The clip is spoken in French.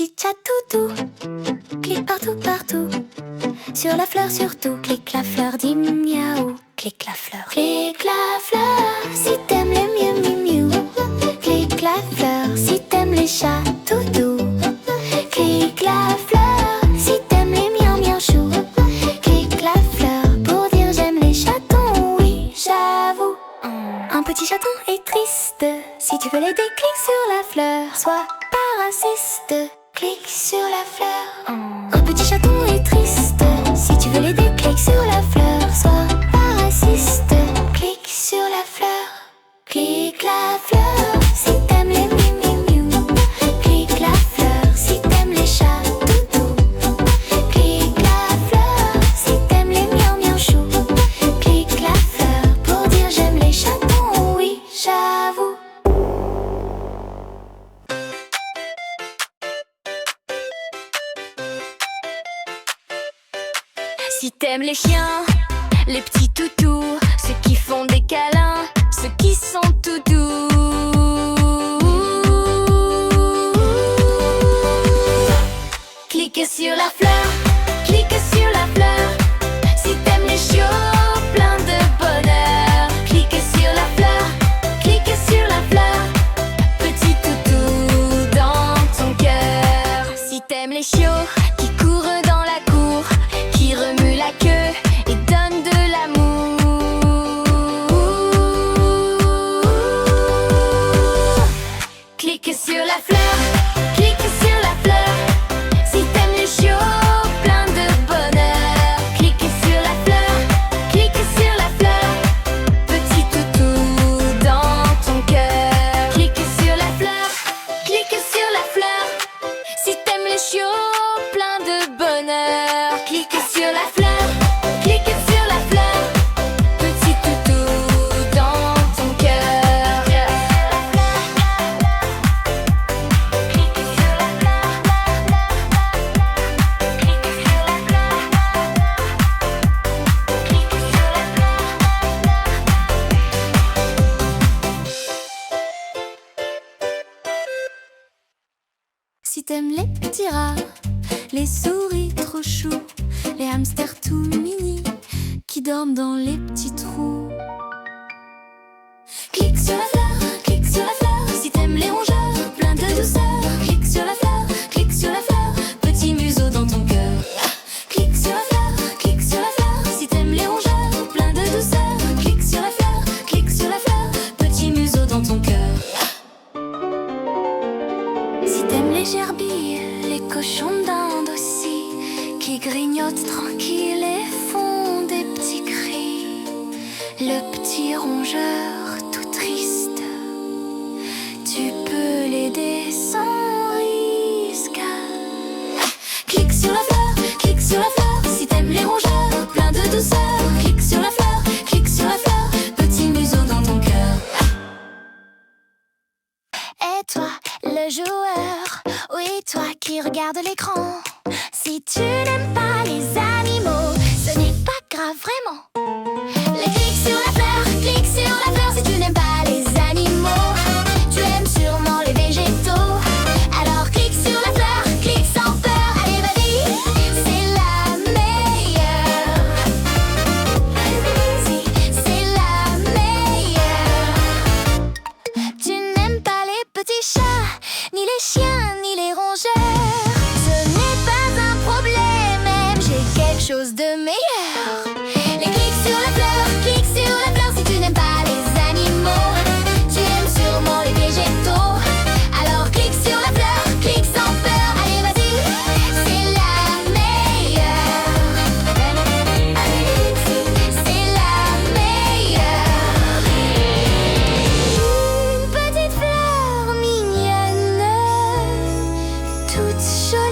petit chat toutou, clique partout, partout. Sur la fleur surtout, clique la fleur, dit miaou. Clique la fleur, clique la fleur. Si t'aimes les miou miou miou, clique la fleur. Si t'aimes les chats tout doux, clique la fleur. Si t'aimes les miau miau chou, clique la fleur. Pour dire j'aime les chatons, oui j'avoue. Un petit chaton est triste. Si tu veux l'aider, clique sur la fleur. Sois pas raciste, clique sur la fleur. Un petit chaton est triste. Si tu veux l'aider, clique sur la fleur. Sois pas raciste, clique sur la fleur. Clique la fleur. Si t'aimes les miou miou miou, clique la fleur. Si t'aimes les chats tout doux, clique la fleur. Si t'aimes les miau miau chou, clique la fleur. Pour dire j'aime les chatons, oui j'avoue. Si t'aimes les chiens, les petits toutous, ceux qui font des câlins, ceux qui sont tout doux, clique sur la fleur, clique sur la fleur. Si t'aimes les chiots, plein de bonheur, clique sur la fleur, clique sur la fleur. Petit toutou dans ton cœur. Si t'aimes les chiots qui courent dans la cour, qui remue la queue et donne de l'amour, clique sur la fleur, clique sur la fleur. Si t'aimes les chiots, plein de bonheur, clique sur la fleur, clique sur la fleur. Petit toutou dans ton cœur, clique sur la fleur, clique sur la fleur. Si t'aimes les chiots, plein de bonheur, clique sur la fleur, clique sur la fleur. Petit toutou dans ton cœur, clique sur la fleur, clique sur la fleur, clique sur la fleur. Si t'aimes les petits rats, les souris trop choux, les hamsters tout mini qui dorment dans les petits trous, clique sur la fleur, clique sur la fleur. Si t'aimes les rongeurs, plein de douceur, clique sur la fleur, clique sur la fleur. Petit museau dans ton cœur, clique sur la fleur, clique sur la fleur. Si t'aimes les rongeurs, plein de douceur, clique sur la fleur, clique sur la fleur. Petit museau dans ton cœur. Si t'aimes les gerbilles, les cochons d'Inde aussi, qui grignotent tranquille et font des petits cris, le petit rongeur tout triste, tu peux l'aider sans risque. Clique sur la fleur, clique sur la fleur. Si t'aimes les rongeurs, plein de douceur, clique sur la fleur, clique sur la fleur. Petit museau dans ton cœur. Et toi, le joueur, oui toi qui regarde l'écran, si tu n'aimes pas les animaux, ce n'est pas grave vraiment. Les clics sur la fleur, clique sur la fleur. Si tu n'aimes pas les animaux, tu aimes sûrement les végétaux. Alors clique sur la fleur, clique sans peur. Allez vas-y, c'est la meilleure. Si, c'est la meilleure. Tu n'aimes pas les petits chats, ni les chiens, ni les rongeurs. Ce n'est pas un problème, même j'ai quelque chose de meilleur. Les clics sur la fleur, clique sur la fleur. Si tu n'aimes pas les animaux, tu aimes sûrement les végétaux. Alors clique sur la fleur, clique sans peur. Allez vas-y, c'est la meilleure. Allez, c'est la meilleure. Une petite fleur mignonne, toute jolie.